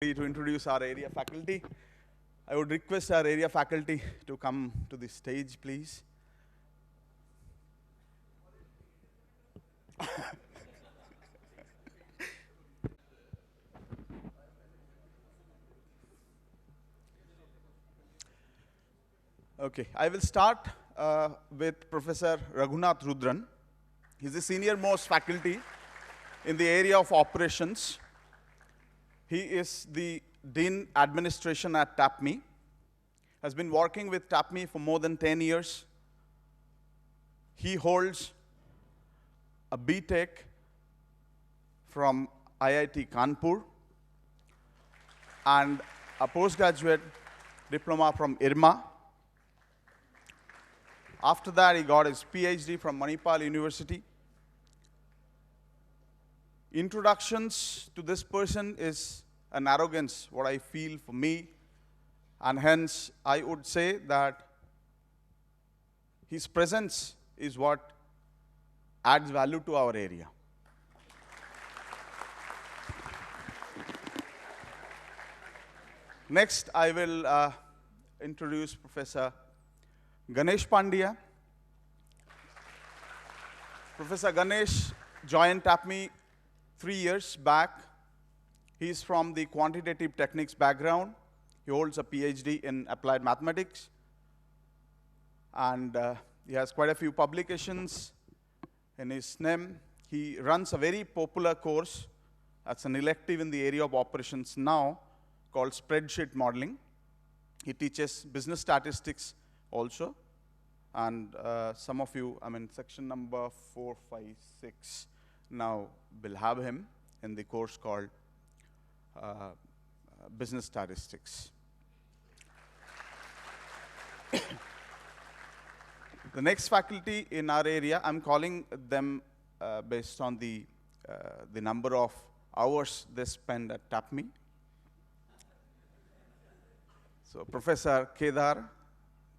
To introduce our area faculty. I would request our area faculty to come to the stage, please. Okay, I will start with Professor Raghunath Rudran. He's the senior most faculty in the area of operations. He is the Dean Administration at TAPME, has been working with TAPME for more than 10 years. He holds a BTech from IIT Kanpur and a postgraduate diploma from IRMA. After that, he got his PhD from Manipal University. Introductions to this person is an arrogance, what I feel for me, and hence I would say that his presence is what adds value to our area. Next, I will introduce Professor Ganesh Pandya. Professor Ganesh joined TAPME 3 years back. He is from the quantitative techniques background. He holds a PhD in applied mathematics. And he has quite a few publications in his name. He runs a very popular course that's an elective in the area of operations now called spreadsheet modeling. He teaches business statistics also. And some of you, section number 4, 5, 6 now will have him in the course called business statistics. The next faculty in our area, I'm calling them based on the number of hours they spend at TAPME. So Professor Kedar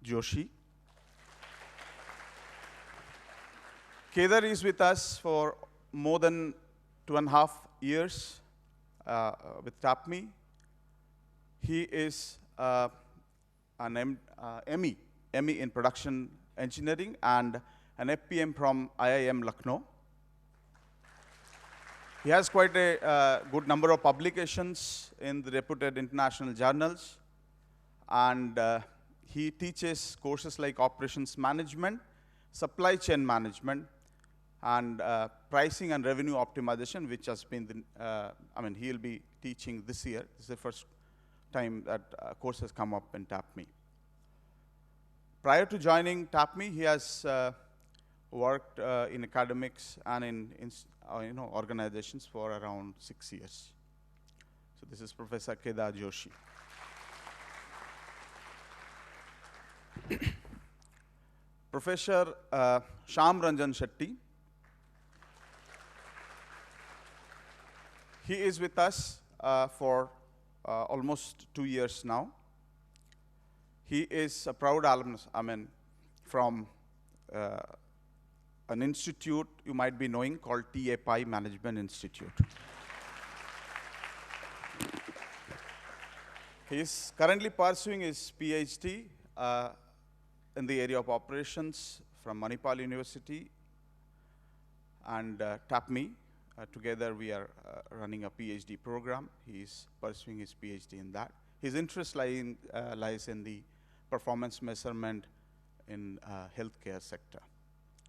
Joshi. Kedar is with us for more than 2.5 years with TAPME. He is an ME in production engineering and an FPM from IIM Lucknow. He has quite a good number of publications in the reputed international journals, and he teaches courses like operations management, supply chain management, and pricing and revenue optimization, which has been, he'll be teaching this year. This is the first time that course has come up in TAPME. Prior to joining TAPME, he has worked in academics and in organizations for around 6 years. So this is Professor Kedar Joshi. Professor Shyam Ranjan Shetty. He is with us for almost 2 years now. He is a proud alumnus, from an institute you might be knowing called TAPI Management Institute. He is currently pursuing his PhD in the area of operations from Manipal University and TAPME. Together we are running a PhD program. He is pursuing his PhD in that. His interest lies in the performance measurement in healthcare sector,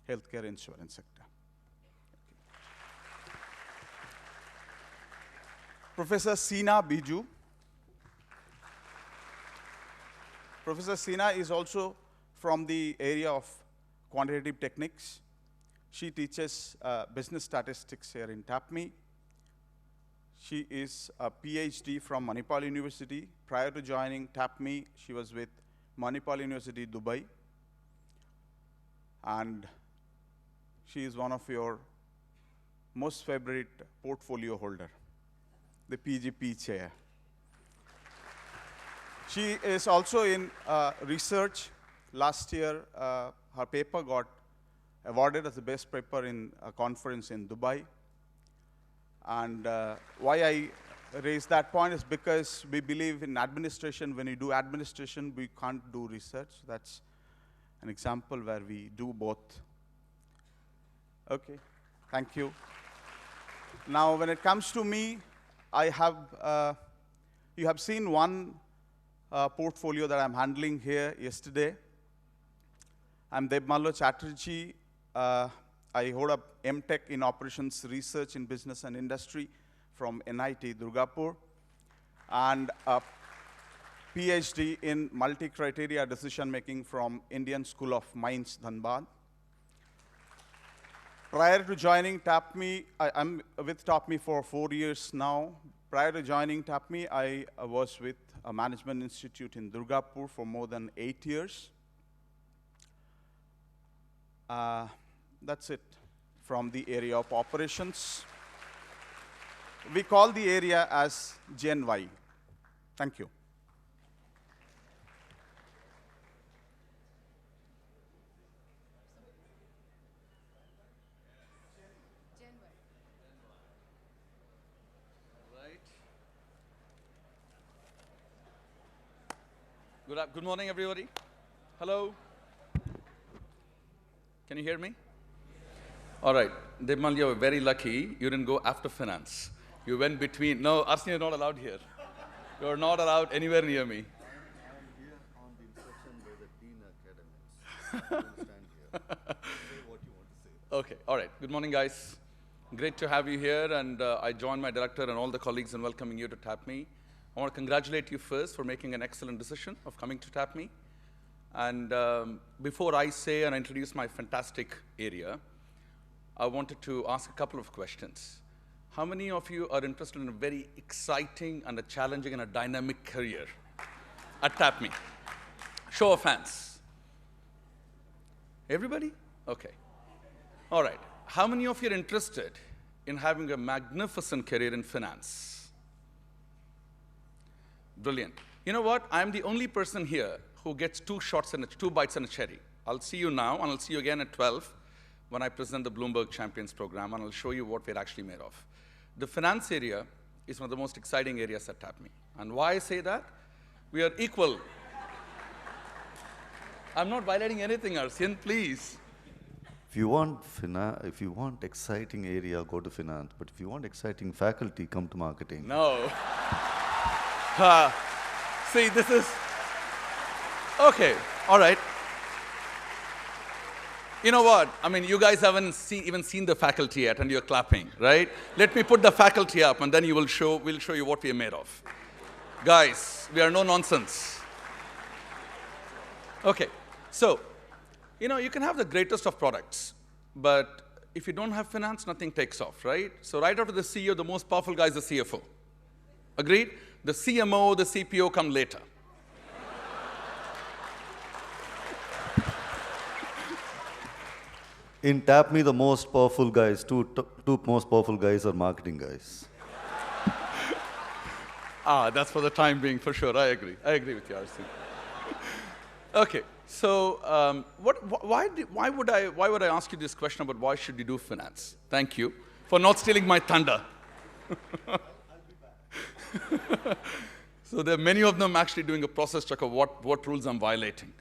healthcare insurance sector. Okay. Professor Seena Biju. Professor Seena is also from the area of quantitative techniques. She teaches business statistics here in TAPME. She is a PhD from Manipal University. Prior to joining TAPME, she was with Manipal University, Dubai. And she is one of your most favorite portfolio holder, the PGP chair. She is also in research. Last year, her paper got awarded as the best paper in a conference in Dubai. And why I raise that point is because we believe in administration. When you do administration, we can't do research. That's an example where we do both. Okay, thank you. Now, when it comes to me, I have, you have seen one portfolio that I'm handling here yesterday. I'm Debmallo Chatterjee. I hold a MTech in Operations Research in Business and Industry from NIT Durgapur, and a PhD in Multi-Criteria Decision Making from Indian School of Mines, Dhanbad. Prior to joining TAPME, I'm with TAPME for 4 years now. Prior to joining TAPME, I was with a management institute in Durgapur for more than 8 years. That's it from the area of operations. We call the area as Gen Y. Thank you. Good morning, everybody. Hello. Can you hear me? All right. Debmal, you were very lucky. You didn't go after finance. You went between. No, Arsene, you're not allowed here. You're not allowed anywhere near me. I am here on the instruction by the Dean Academics. I will stand here. Say what you want to say. Okay. All right. Good morning, guys. Great to have you here. And I join my director and all the colleagues in welcoming you to TAPME. I want to congratulate you first for making an excellent decision of coming to TAPME. And before I say and introduce my fantastic area, I wanted to ask a couple of questions. How many of you are interested in a very exciting and a challenging and a dynamic career at TAPME? Show of hands. Everybody? Okay. All right. How many of you are interested in having a magnificent career in finance? Brilliant. You know what? I'm the only person here who gets two bites and a cherry. I'll see you now, and I'll see you again at 12 when I present the Bloomberg Champions program, and I'll show you what we're actually made of. The finance area is one of the most exciting areas at TAPME. And why I say that? We are equal. I'm not violating anything, Arsene, please. If you want exciting area, go to finance. But if you want exciting faculty, come to marketing. No. See, this is... Okay, all right. You know what? I mean, you guys haven't even seen the faculty yet, and you're clapping, right? Let me put the faculty up, and then we'll show you what we are made of. Guys, we are no nonsense. Okay, so, you know, you can have the greatest of products, but if you don't have finance, nothing takes off, right? So right after the CEO, the most powerful guy is the CFO. Agreed? The CMO, the CPO come later. In TAPME, the most powerful guys, two most powerful guys are marketing guys. That's for the time being, for sure. I agree. I agree with you, Arsene. Okay, so why would I ask you this question about why should you do finance? Thank you for not stealing my thunder. I'll be back. So there are many of them actually doing a process check of what rules I'm violating.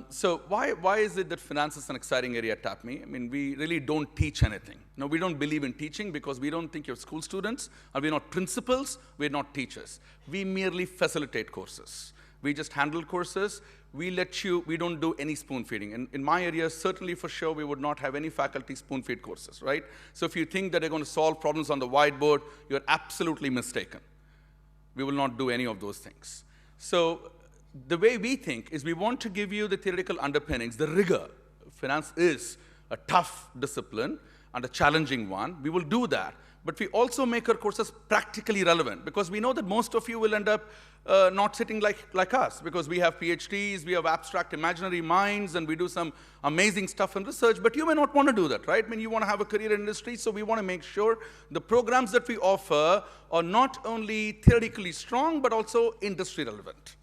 So why is it that finance is an exciting area at TAPME? I mean, we really don't teach anything. No, we don't believe in teaching because we don't think you're school students, and we're not principals, we're not teachers. We merely facilitate courses. We just handle courses. We don't do any spoon feeding. In my area, certainly for sure, we would not have any faculty spoon feed courses, right? So if you think that they're going to solve problems on the whiteboard, you're absolutely mistaken. We will not do any of those things. So the way we think is we want to give you the theoretical underpinnings, the rigor. Finance is a tough discipline and a challenging one. We will do that. But we also make our courses practically relevant because we know that most of you will end up not sitting like us because we have PhDs, we have abstract imaginary minds, and we do some amazing stuff in research, but you may not want to do that, right? I mean, you want to have a career in industry, so we want to make sure the programs that we offer are not only theoretically strong, but also industry relevant,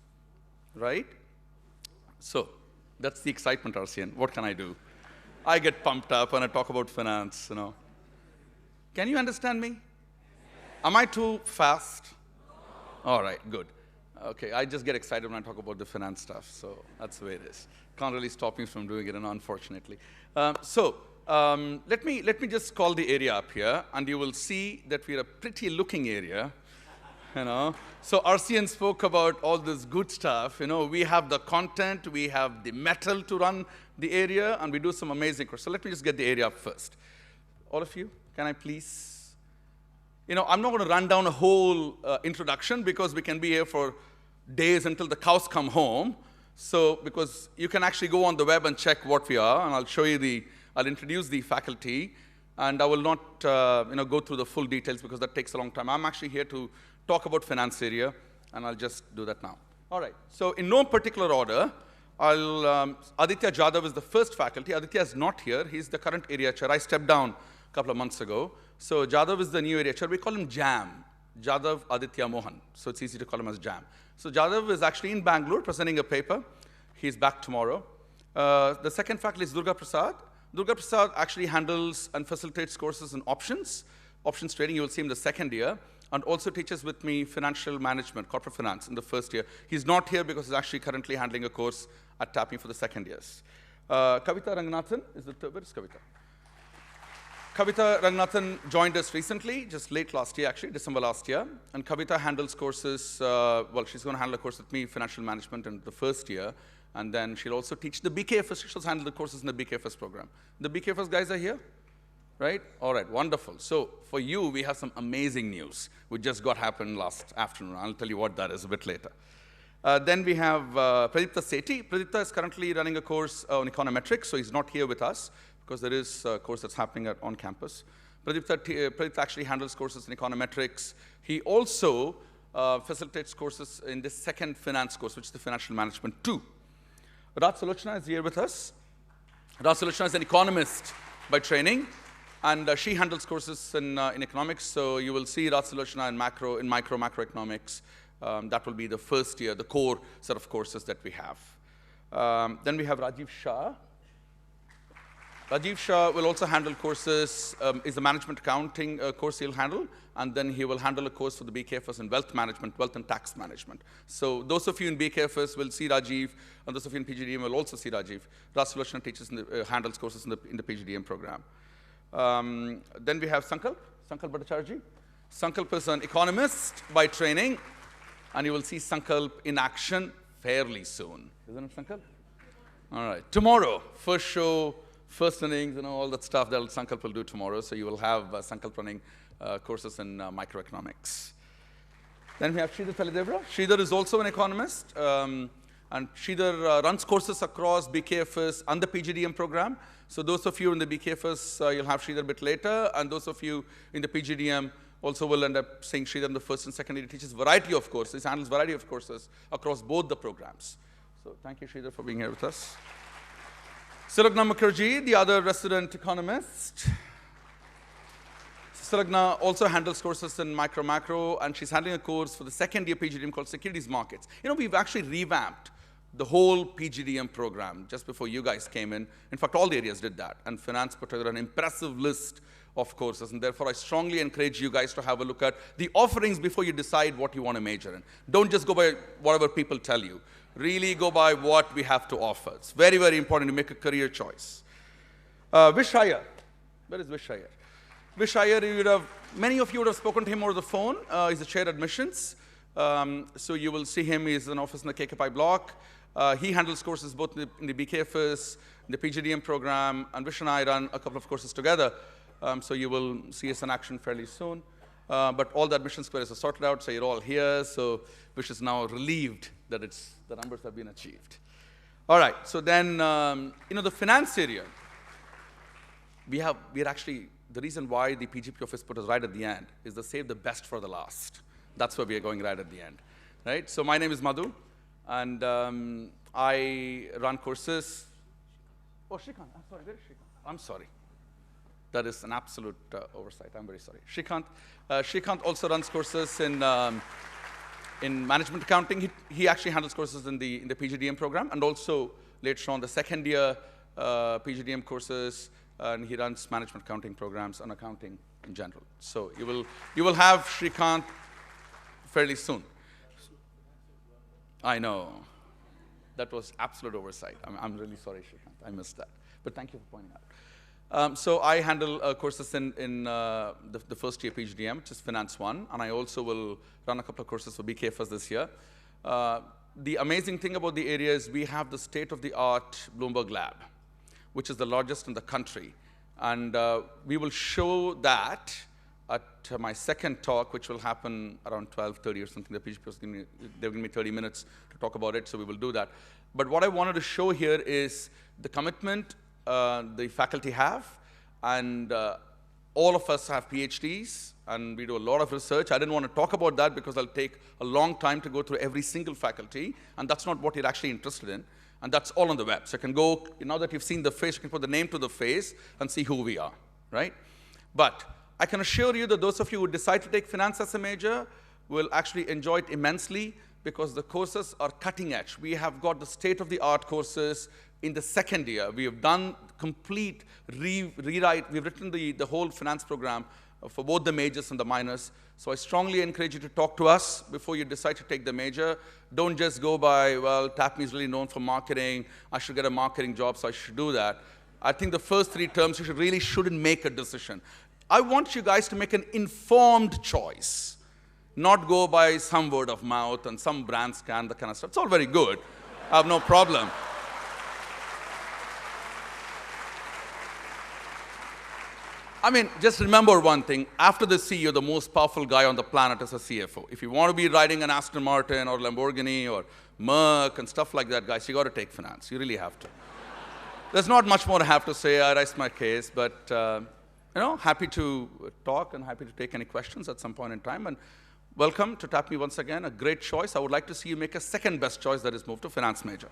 right? So that's the excitement, Arsene. What can I do? I get pumped up when I talk about finance, you know. Can you understand me? Am I too fast? All right, good. Okay, I just get excited when I talk about the finance stuff, so that's the way it is. Can't really stop me from doing it, unfortunately. Let me just call the area up here, and you will see that we're a pretty looking area. So RCN spoke about all this good stuff. We have the content, we have the metal to run the area, and we do some amazing course. So let me just get the area up first. All of you, can I please? I'm not going to run down a whole introduction because we can be here for days until the cows come home. So because you can actually go on the web and check what we are, and I'll show you I'll introduce the faculty, and I will not go through the full details because that takes a long time. I'm actually here to talk about finance area, and I'll just do that now. All right, so in no particular order, Aditya Jadhav is the first faculty. Aditya is not here. He's the current area chair. I stepped down a couple of months ago. So Jadhav is the new area chair. We call him Jam, Jadhav Aditya Mohan. So it's easy to call him as Jam. So Jadhav is actually in Bangalore presenting a paper. He's back tomorrow. The second faculty is Durga Prasad. Durga Prasad actually handles and facilitates courses in options trading. You will see him the second year, and also teaches with me financial management, corporate finance in the first year. He's not here because he's actually currently handling a course at TAPME for the second years. Kavita Ranganathan is the third. Where is Kavita? Kavita Ranganathan joined us recently, just late last year, actually, December last year. And Kavita handles courses, she's going to handle a course with me, financial management, in the first year. And then she'll also teach the BKFS. She'll handle the courses in the BKFS program. The BKFS guys are here, right? All right, wonderful. So for you, we have some amazing news, which just happened last afternoon. I'll tell you what that is a bit later. Then we have Pradipta Sethi. Pradipta is currently running a course on econometrics, so he's not here with us, because there is a course that's happening on campus. Pradipta actually handles courses in econometrics. He also facilitates courses in this second finance course, which is the Financial Management 2. Raj Salochana is here with us. Raj Salochana is an economist by training, and she handles courses in economics. So you will see Raj Salochana in macroeconomics. That will be the first year, the core set of courses that we have. Then we have Rajiv Shah. Rajiv Shah will also handle courses, is the management accounting course he'll handle, and then he will handle a course for the BKFS in wealth management, wealth and tax management. So those of you in BKFS will see Rajiv, and those of you in PGDM will also see Rajiv. Raj Salochana teaches handles courses in the PGDM program. Then we have Sankalp Bhattacharjee. Sankalp is an economist by training, and you will see Sankalp in action fairly soon. Isn't it, Sankalp? All right, tomorrow, first show, first innings, all that stuff that Sankalp will do tomorrow. So you will have Sankalp running courses in microeconomics. Then we have Sridhar Palidevra. Sridhar is also an economist. And Sridhar runs courses across BKFS and the PGDM program. So those of you in the BKFS, you'll have Sridhar a bit later. And those of you in the PGDM also will end up seeing Sridhar in the first and second year. He teaches variety of courses. He handles variety of courses across both the programs. So thank you, Sridhar, for being here with us. Sulagna Mukherjee, the other resident economist. Sulagna also handles courses in macro, and she's handling a course for the second year PGDM called Securities Markets. We've actually revamped the whole PGDM program just before you guys came in. In fact, all the areas did that, and finance put together an impressive list of courses, and therefore I strongly encourage you guys to have a look at the offerings before you decide what you want to major in. Don't just go by whatever people tell you. Really go by what we have to offer. It's very, very important to make a career choice. Vish Iyer. Where is Vish Iyer? Vish Iyer, many of you would have spoken to him over the phone. He's the chair admissions. So you will see him. He's in office in the KKPI block. He handles courses both in the BKFS, in the PGDM program, and Vish and I run a couple of courses together. So you will see us in action fairly soon. But all the admissions queries are sorted out, so you're all here. So Vish is now relieved that the numbers have been achieved. All right, so then, the finance area, we're actually, the reason why the PGP office put us right at the end is to save the best for the last. That's why we are going right at the end, right? So my name is Madhu, and I run courses. Oh, Shrikant, I'm sorry, where is Shrikant? I'm sorry. That is an absolute oversight. I'm very sorry. Shrikant also runs courses in management accounting. He actually handles courses in the PGDM program, and also later on the second year PGDM courses, and he runs management accounting programs and accounting in general. So you will have Srikanth fairly soon. I know. That was absolute oversight. I'm really sorry, Srikanth. I missed that. But thank you for pointing out. So I handle courses in the first year PGDM, which is Finance 1, and I also will run a couple of courses for BKFS this year. The amazing thing about the area is we have the state-of-the-art Bloomberg lab, which is the largest in the country. And we will show that at my second talk, which will happen around 12:30 or something. The PGP was giving me, they're giving me 30 minutes to talk about it, so we will do that. But what I wanted to show here is the commitment the faculty have, and all of us have PhDs, and we do a lot of research. I didn't want to talk about that because it'll take a long time to go through every single faculty, and that's not what you're actually interested in. And that's all on the web. So you can go, now that you've seen the face, you can put the name to the face and see who we are, right? But I can assure you that those of you who decide to take finance as a major will actually enjoy it immensely because the courses are cutting edge. We have got the state-of-the-art courses in the second year. We have done complete rewrite. We've written the whole finance program for both the majors and the minors. So I strongly encourage you to talk to us before you decide to take the major. Don't just go by, well, TAPME is really known for marketing. I should get a marketing job, so I should do that. I think the first 3 terms, you really shouldn't make a decision. I want you guys to make an informed choice, not go by some word of mouth and some brand scan, that kind of stuff. It's all very good. I have no problem. I mean, just remember one thing. After the CEO, the most powerful guy on the planet is a CFO. If you want to be riding an Aston Martin or Lamborghini or Merc and stuff like that, guys, you got to take finance. You really have to. There's not much more I have to say. I rest my case, but happy to talk and happy to take any questions at some point in time. And welcome to TAPME once again. A great choice. I would like to see you make a second best choice, that is move to finance major.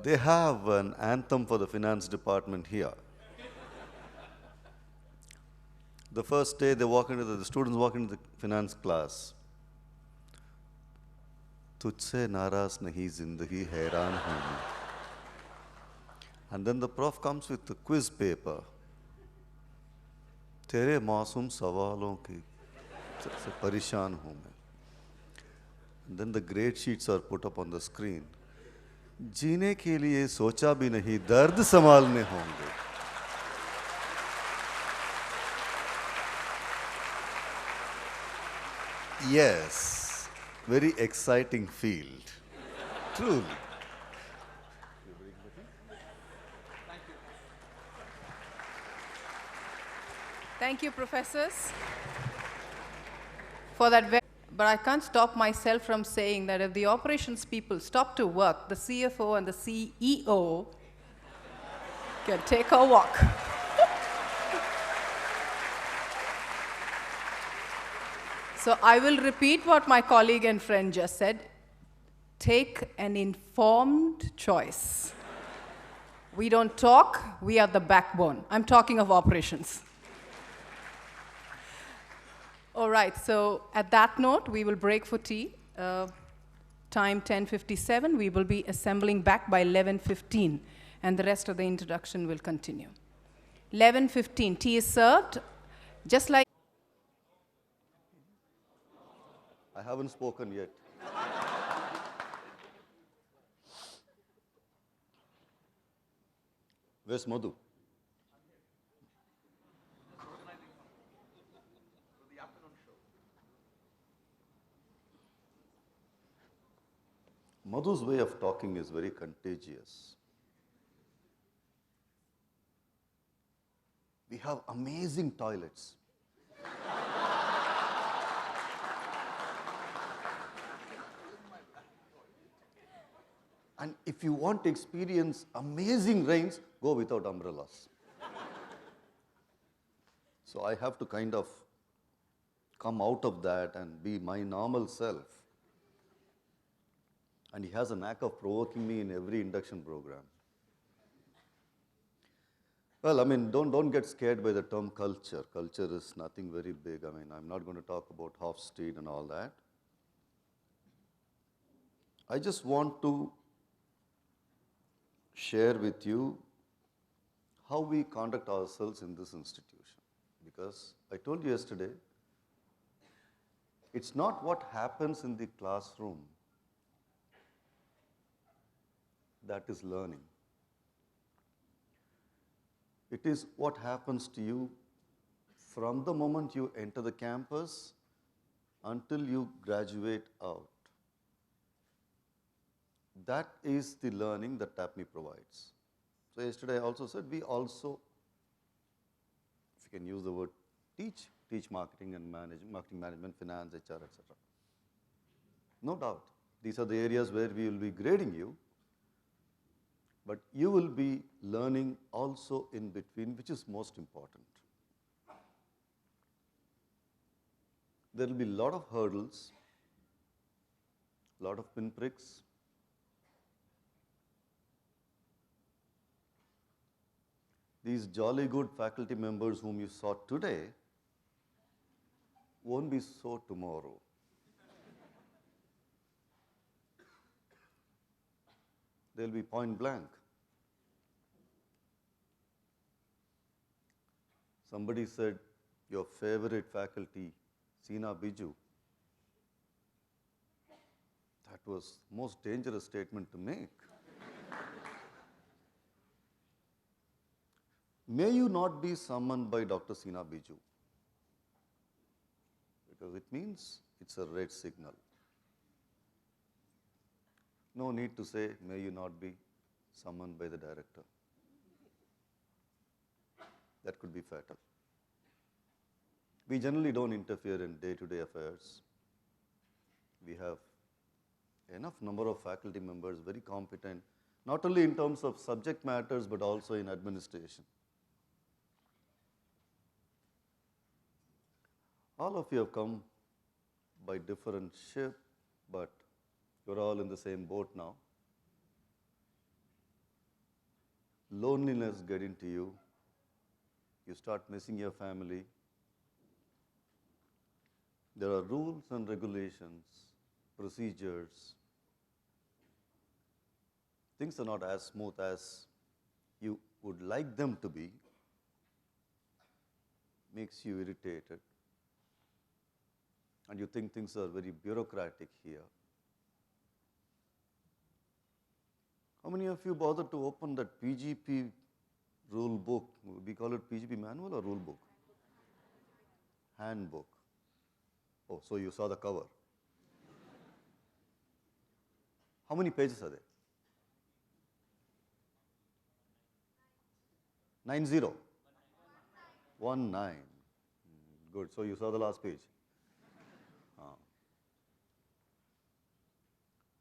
They have an anthem for the finance department here. The first day the students walk into the finance class. Tujhse naraz nahi zindagi hairan hu. And then the prof comes with the quiz paper. Tere masoom sawalon ki se parishan hu main. And then the grade sheets are put up on the screen. जीने के लिए सोचा भी नहीं, दर्द संभालने होंगे. Yes, very exciting field. Truly. Thank you, professors, for that. But I can't stop myself from saying that if the operations people stop to work, the CFO and the CEO can take a walk. So I will repeat what my colleague and friend just said. Take an informed choice. We don't talk, we are the backbone. I'm talking of operations. All right, so at that note, we will break for tea. Time 10:57. We will be assembling back by 11:15, and the rest of the introduction will continue. 11:15, tea is served, just like... I haven't spoken yet. Where's Madhu? Madhu's way of talking is very contagious. We have amazing toilets. And if you want to experience amazing rains, go without umbrellas. So I have to kind of come out of that and be my normal self. And he has a knack of provoking me in every induction program. Well, I mean, don't get scared by the term culture. Culture is nothing very big. I mean, I'm not going to talk about Hofstede and all that. I just want to share with you how we conduct ourselves in this institution. Because I told you yesterday, it's not what happens in the classroom that is learning. It is what happens to you from the moment you enter the campus until you graduate out. That is the learning that TAPME provides. So yesterday I also said we also, if you can use the word teach marketing and marketing management, finance, HR, etc. No doubt, these are the areas where we will be grading you, but you will be learning also in between, which is most important. There will be a lot of hurdles, a lot of pinpricks. These jolly good faculty members whom you saw today won't be so tomorrow. They'll be point blank. Somebody said, your favorite faculty, Sina Biju. That was most dangerous statement to make. May you not be summoned by Dr. Sina Biju, because it means it's a red signal. No need to say, may you not be summoned by the director. That could be fatal. We generally don't interfere in day-to-day affairs. We have enough number of faculty members, very competent, not only in terms of subject matters, but also in administration. All of you have come by different ship, but you're all in the same boat now. Loneliness get into you. You start missing your family. There are rules and regulations, procedures. Things are not as smooth as you would like them to be. Makes you irritated. And you think things are very bureaucratic here. How many of you bothered to open that PGP rule book? We call it PGP manual or rule book? Handbook. Oh, so you saw the cover. How many pages are there? 90? 19. Good, so you saw the last page.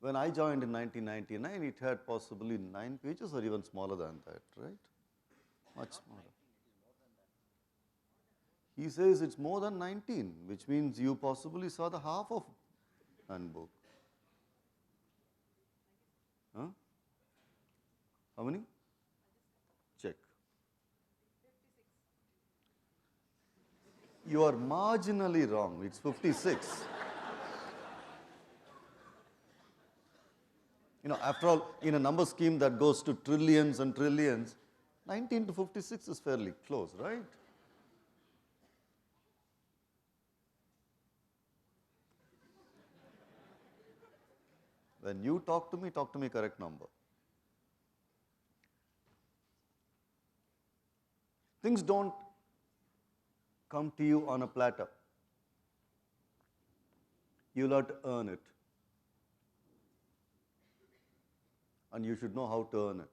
When I joined in 1999, it had possibly 9 pages or even smaller than that, right? Much smaller. He says it's more than 19, which means you possibly saw the half of handbook. Huh? How many? Check. You are marginally wrong. It's 56. You know, after all, in a number scheme that goes to trillions and trillions, 19 to 56 is fairly close, right? When you talk to me correct number. Things don't come to you on a platter. You'll have to earn it. And you should know how to earn it.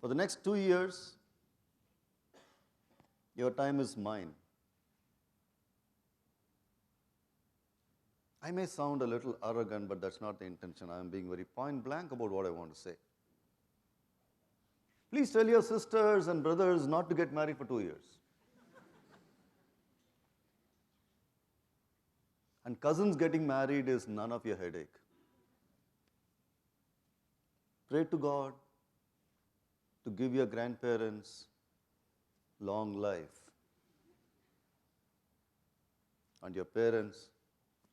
For the next 2 years, your time is mine. I may sound a little arrogant, but that's not the intention. I am being very point blank about what I want to say. Please tell your sisters and brothers not to get married for 2 years. And cousins getting married is none of your headache. Pray to God to give your grandparents long life and your parents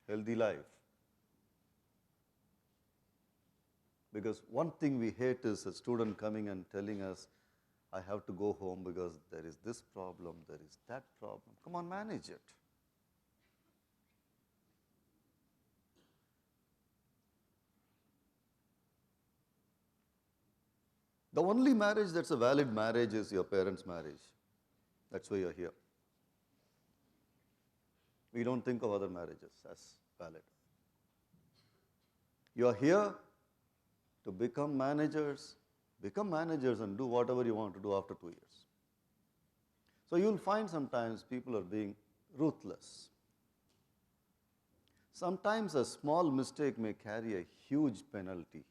healthy life. Because one thing we hate is a student coming and telling us, I have to go home because there is this problem, there is that problem. Come on, manage it. The only marriage that's a valid marriage is your parents' marriage. That's why you're here. We don't think of other marriages as valid. You are here to become managers and do whatever you want to do after 2 years. So you'll find sometimes people are being ruthless. Sometimes a small mistake may carry a huge penalty.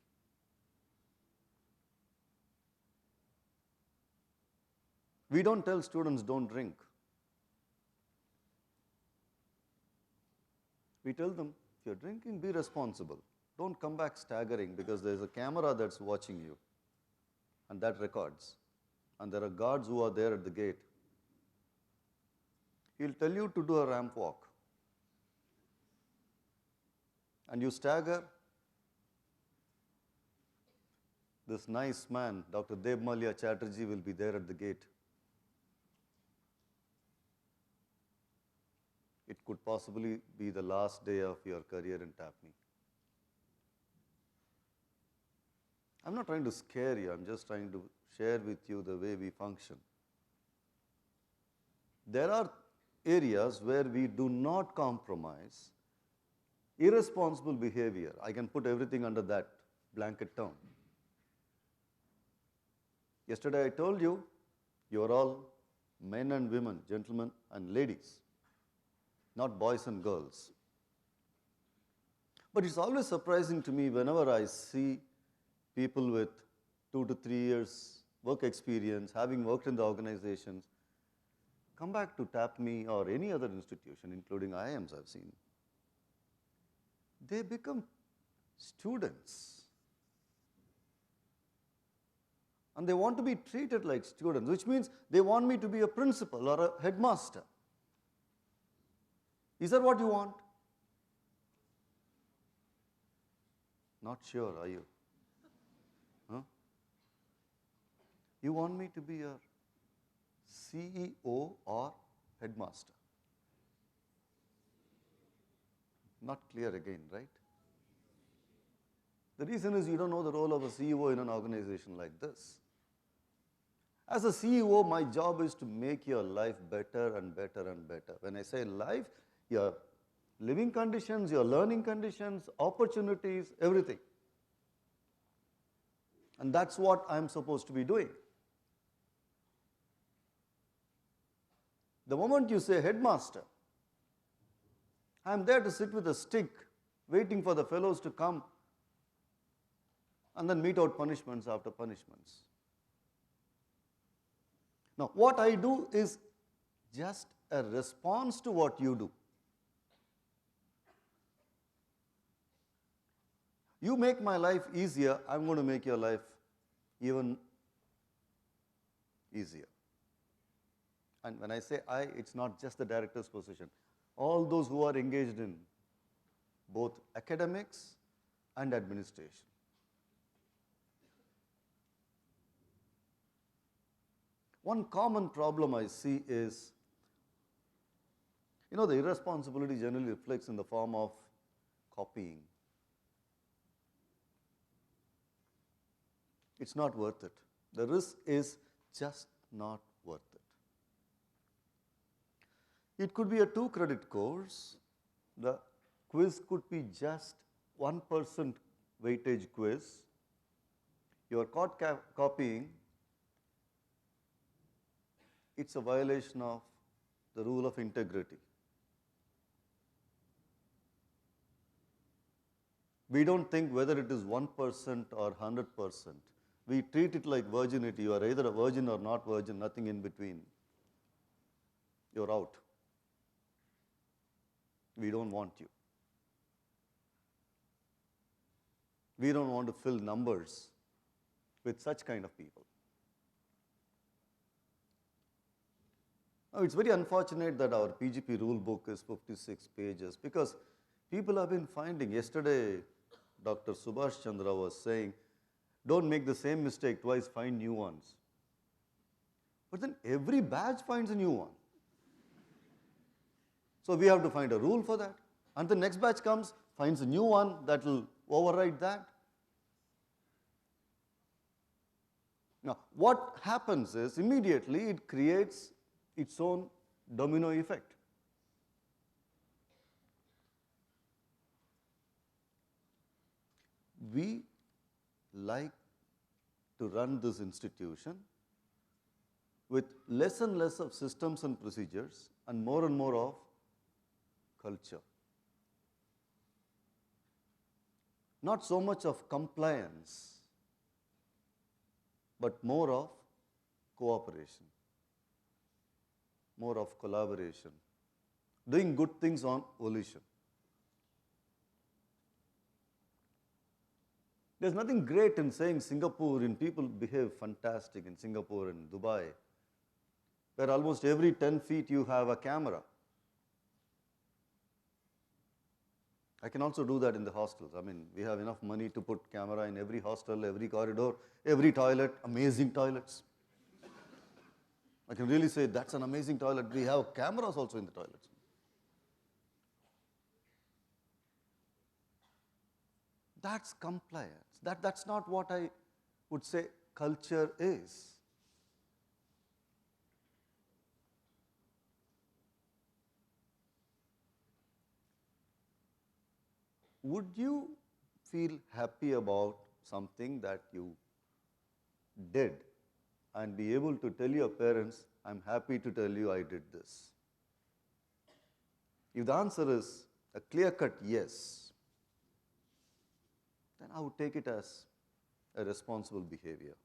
We don't tell students don't drink. We tell them, if you're drinking, be responsible. Don't come back staggering because there's a camera that's watching you and that records. And there are guards who are there at the gate. He'll tell you to do a ramp walk. And you stagger. This nice man, Dr. Debmalya Chatterjee, will be there at the gate. It could possibly be the last day of your career in TAPME. I'm not trying to scare you, I'm just trying to share with you the way we function. There are areas where we do not compromise irresponsible behavior. I can put everything under that blanket term. Yesterday I told you, you are all men and women, gentlemen and ladies, not boys and girls. But it's always surprising to me whenever I see people with 2 to 3 years work experience, having worked in the organizations, come back to TAPME or any other institution, including IIMs I've seen. They become students. And they want to be treated like students, which means they want me to be a principal or a headmaster. Is that what you want? Not sure, are you? Huh? You want me to be a CEO or headmaster? Not clear again, right? The reason is you don't know the role of a CEO in an organization like this. As a CEO, my job is to make your life better and better and better. When I say life, your living conditions, your learning conditions, opportunities, everything. And that's what I'm supposed to be doing. The moment you say headmaster, I'm there to sit with a stick, waiting for the fellows to come and then mete out punishments after punishments. Now, what I do is just a response to what you do. You make my life easier, I'm going to make your life even easier. And when I say I, it's not just the director's position. All those who are engaged in both academics and administration. One common problem I see is, the irresponsibility generally reflects in the form of copying. It's not worth it. The risk is just not worth it. It could be a 2-credit course. The quiz could be just 1% weightage quiz. You are caught copying. It's a violation of the rule of integrity. We don't think whether it is 1% or 100%. We treat it like virginity. You are either a virgin or not virgin, nothing in between. You're out. We don't want you. We don't want to fill numbers with such kind of people. Now, it's very unfortunate that our PGP rule book is 56 pages because people have been finding, yesterday Dr. Subhash Chandra was saying, Don't make the same mistake twice, find new ones. But then every batch finds a new one. So we have to find a rule for that. And the next batch comes, finds a new one that will override that. Now, what happens is immediately it creates its own domino effect. We like to run this institution with less and less of systems and procedures and more of culture. Not so much of compliance, but more of cooperation, more of collaboration, doing good things on volition. There's nothing great in saying Singaporean people behave fantastic in Singapore and Dubai, where almost every 10 feet you have a camera. I can also do that in the hostels. I mean, we have enough money to put camera in every hostel, every corridor, every toilet, amazing toilets. I can really say that's an amazing toilet. We have cameras also in the toilets. That's compliance. That's not what I would say culture is. Would you feel happy about something that you did and be able to tell your parents, I'm happy to tell you I did this? If the answer is a clear-cut yes, then I would take it as a responsible behavior.